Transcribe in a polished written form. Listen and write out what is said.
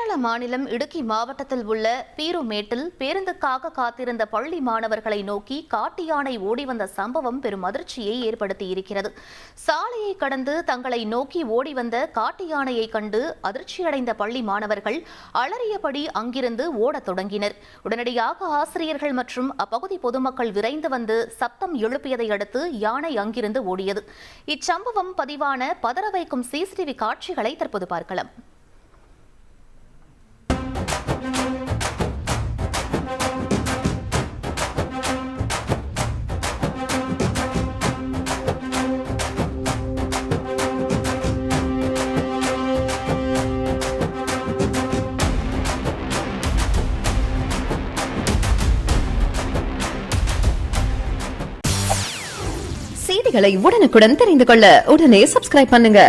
கேரள மாநிலம் இடுக்கி மாவட்டத்தில் உள்ள பீருமேட்டில் பேருந்துக்காக காத்திருந்த பள்ளி மாணவர்களை நோக்கி காட்டு யானை ஓடி வந்த சம்பவம் பெரும் அதிர்ச்சியை ஏற்படுத்தியிருக்கிறது. சாலையை கடந்து தங்களை நோக்கி ஓடி வந்த காட்டு யானையை கண்டு அதிர்ச்சியடைந்த பள்ளி மாணவர்கள் அலறியபடி அங்கிருந்து ஓடத் தொடங்கினர். உடனடியாக ஆசிரியர்கள் மற்றும் அப்பகுதி பொதுமக்கள் விரைந்து வந்து சப்தம் எழுப்பியதை அடுத்து யானை அங்கிருந்து ஓடியது. இச்சம்பவம் பதிவான பதற வைக்கும் சிசிடிவி காட்சிகளை தற்போது பார்க்கலாம். செய்திகளை உடனுக்குடன் தெரிந்து கொள்ள உடனே சப்ஸ்கிரைப் பண்ணுங்க.